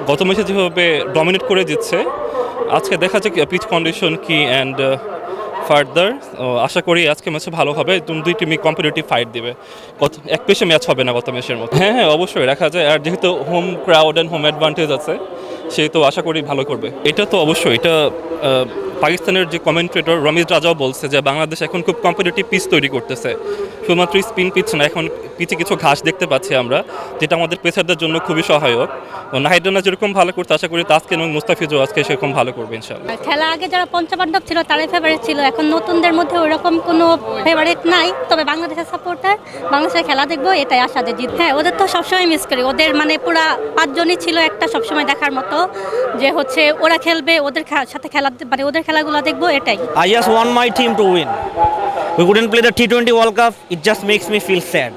গত ম্যাচে যেভাবে ডমিনেট করে দিচ্ছে, আজকে দেখা যাক পিচ কন্ডিশন কি অ্যান্ড ফার্দার। আশা করি আজকে ম্যাচে ভালো হবে, দুই টিমই কম্পিটিটিভ ফাইট দিবে। এক পেশে ম্যাচ হবে না গত ম্যাচের মতো। হ্যাঁ হ্যাঁ, অবশ্যই রাখা যায়। আর যেহেতু home crowd and home advantage আছে, সেহেতু আশা করি ভালো করবে। এটা তো অবশ্যই, এটা পাকিস্তানের যে কমেন্ট্রেটর রমিজ রাজাও বলছে যে বাংলাদেশ এখন খুব কম্পিটিটিভ পিচ তৈরি করতেছে, শুধুমাত্র স্পিন পিচ না, এখন পিচে কিছু ঘাস দেখতে পাচ্ছি আমরা, যেটা আমাদের পেসারদের জন্য খুবই সহায়ক। নাহিদ রানা যেরকম ভালো করতে, আশা করি তাসকিন এবং মুস্তাফিজও আজকে সেরকম ভালো করবে ইনশাআল্লাহ। খেলা আগে যারা পঞ্চপাণ্ডব ছিল তারাই ফেভারিট ছিল, এখন নতুনদের মধ্যে ওরকম কোনো ফেভারিট নাই। তবে বাংলাদেশের সাপোর্টার, বাংলাদেশের খেলা দেখবো এটাই আশা যে জিত। হ্যাঁ, ওদের তো সবসময় মিস করি, ওদের মানে পুরা 5 জনই ছিল একটা সবসময় দেখার মতো, যে হচ্ছে ওরা খেলবে, ওদের সাথে খেলা মানে ওদের খেলাগুলো দেখবো এটাই। I just want my team to win. We couldn't play the T20 World Cup. It just makes me feel sad.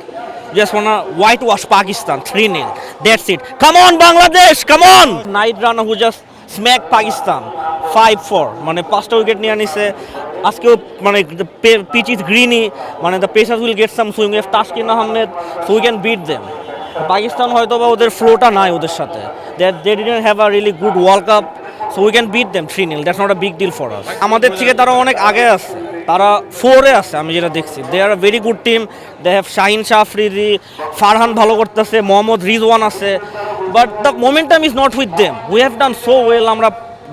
Just wanna whitewash Pakistan 3-0. That's it. Come on, Bangladesh! Come on! Naid Rana who just smacked Pakistan 5-4. মানে 5টা wicket নিয়ে আনিছে। আজকেও মানে the pitch is greeny. মানে the Pacers will get some swing. We have Tashkin Ahmed, so we can beat them. Pakistan হয়তো বা ওদের ফ্লোটা নাই ওদের সাথে। They didn't have a really good World Cup. So we can beat them 3-0. That's not a big deal for us. আমাদের থেকে তারা অনেক আগে আছে, তারা 4-এ আছে আমি যেটা দেখছি। They are a very good team. They have Shaheen Shah Afridi, Farhan ভালো করতেছে, মোহাম্মদ রিজওয়ান আছে, but the momentum is not with them. We have done so well, আমরা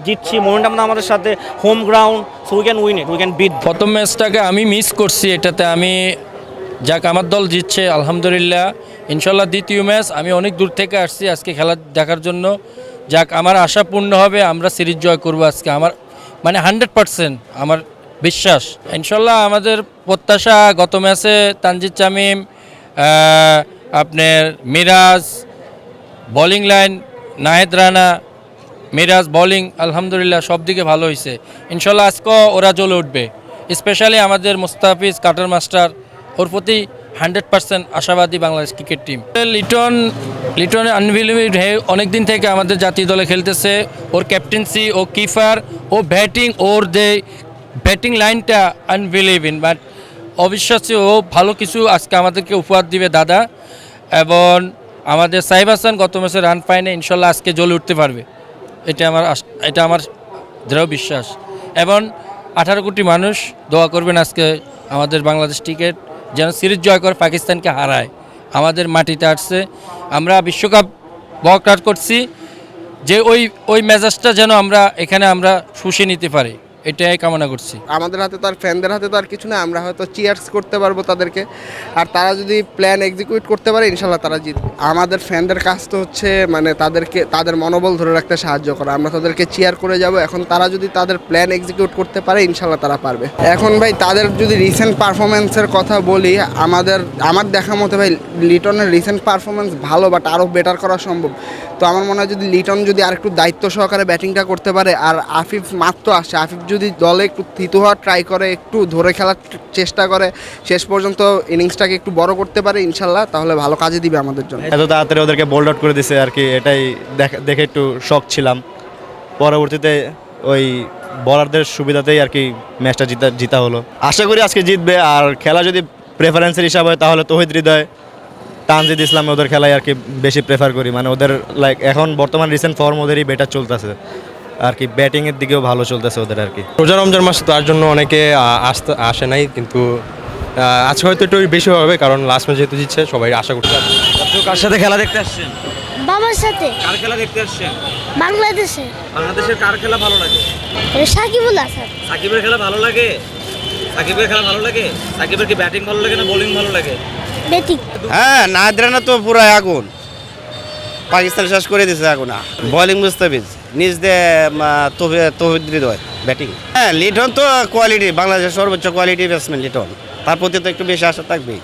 জিতছি, মোমেন্টাম আমাদের সাথে, home ground, so we can win it, we can beat. প্রথম ম্যাচটাকে আমি মিস করছি, এটাতে আমি যাক আমার দল জিতছে আলহামদুলিল্লাহ। ইনশাল্লাহ দ্বিতীয় ম্যাচ আমি অনেক দূর থেকে আসছি আজকে খেলা দেখার জন্য, যাক আমার আশা পূর্ণ হবে, আমরা সিরিজ জয় করব আজকে, আমার মানে 100% আমার বিশ্বাস। ইনশাল্লাহ আমাদের প্রত্যাশা, গত ম্যাচে তানজিদ তামিম, আপনার Miraz bowling line, Nahid Rana, Miraz bowling আলহামদুলিল্লাহ সব দিকে ভালো হয়েছে। ইনশাল্লাহ আজকেও ওরা জ্বলে উঠবে, স্পেশালি আমাদের মুস্তাফিজ কাটার মাস্টার, ওর প্রতি 100% আশাবাদী Bangladesh cricket team. Liton unbelievable, অনেক দিন থেকে আমাদের জাতীয় দলে খেলতেছে, ওর ক্যাপ্টেন্সি, ও কিপার, ও ব্যাটিং, ওর যে ব্যাটিং লাইনটা আনবিলিভেবল, বাট অবিশ্বাস্য, ও ভালো কিছু আজকে আমাদেরকে উপহার দিবে দাদা। এবং আমাদের সাইব হাসান গত ম্যাচে রান পায়নি, ইনশাল্লাহ আজকে জ্বলে উঠতে পারবে, এটা আমার দৃঢ় বিশ্বাস। এবং 18 কোটি মানুষ দোয়া করবেন আজকে আমাদের বাংলাদেশ ক্রিকেট যেন সিরিজ জয় করে পাকিস্তানকে হারায়। আমাদের মাটিতে আসছে, আমরা বিশ্বকাপ ওয়ার্ক করছি, যে ওই মেজাজটা যেন আমরা এখানে আমরা শুষে নিতে পারি, এটাই কামনা করছি। আমাদের হাতে তো আর ফ্যানদের হাতে তো আর কিছু না, আমরা হয়তো চিয়ার্স করতে পারবো তাদেরকে, আর তারা যদি প্ল্যান এক্সিকিউট করতে পারে ইনশাল্লাহ তারা জিতবে। আমাদের ফ্যানদের কাজ তো হচ্ছে মানে তাদের মনোবল ধরে রাখতে সাহায্য করা, আমরা তাদেরকে চিয়ার করে যাব। এখন তারা যদি তাদের প্ল্যান এক্সিকিউট করতে পারে ইনশাল্লাহ তারা পারবে। এখন ভাই তাদের যদি রিসেন্ট পারফরমেন্সের কথা বলি, আমার দেখা মতে ভাই লিটনের রিসেন্ট পারফরমেন্স ভালো, বাট আরও বেটার করা সম্ভব। তো আমার মনে হয় যদি লিটন যদি আর একটু দায়িত্ব সহকারে ব্যাটিংটা করতে পারে, আর আফিফ মাত্র আসে, আফিফ যদি দলে একটু থিতু হওয়ার ট্রাই করে, একটু ধরে খেলার চেষ্টা করে, শেষ পর্যন্ত ইনিংসটাকে একটু বড় করতে পারে ইনশাল্লাহ, তাহলে ভালো কাজে দিবে আমাদের জন্য। এত তাড়াতাড়ি ওদেরকে বোল্ড আউট করে দিছে আর কি, এটাই দেখে একটু শক ছিলাম। পরবর্তীতে ওই বলারদের সুবিধাতেই আর কি ম্যাচটা জিতা হলো। আশা করি আজকে জিতবে। আর খেলা যদি প্রেফারেন্সের হিসাব হয় তাহলে তৌহিদ হৃদয়, তানজিদ ইসলাম ওদের খেলায় আর কি বেশি প্রেফার করি। মানে ওদের লাইক এখন বর্তমান রিসেন্ট ফর্ম ওদেরই বেটার চলতেছে আর কি, ব্যাটিংয়ের দিকেও ভালো চলতেছে ওদের আর কি। রোজা রমজান মাস তার জন্য অনেকে আসে নাই, কিন্তু আজকে হয়তো একটু বেশি হবে, কারণ লাস্ট ম্যাচ যেহেতু জিতছে সবাই আশা করতে। কার সাথে খেলা দেখতে আসছেন? বাবার সাথে। কার খেলা দেখতে আসছেন? বাংলাদেশে। বাংলাদেশের কার খেলা ভালো লাগে? সাকিবুল হাসান। সাকিবের খেলা ভালো লাগে? সাকিবের খেলা ভালো লাগে? সাকিবের কি ব্যাটিং ভালো লাগে না বোলিং ভালো লাগে? ব্যাটিং। হ্যাঁ, নাহিদ রানা তো পুরো আগুন, পাকিস্তান শেষ করে দিয়েছে আগুন। বোলিং মুস্তাফিজ, নিজ দিয়ে তৌহিদ হৃদয়, ব্যাটিং। হ্যাঁ, লিটন তো কোয়ালিটি, বাংলাদেশের সর্বোচ্চ কোয়ালিটি ব্যাটসম্যান লিটন, তার প্রতি তো একটু বেশি আশা থাকবেই।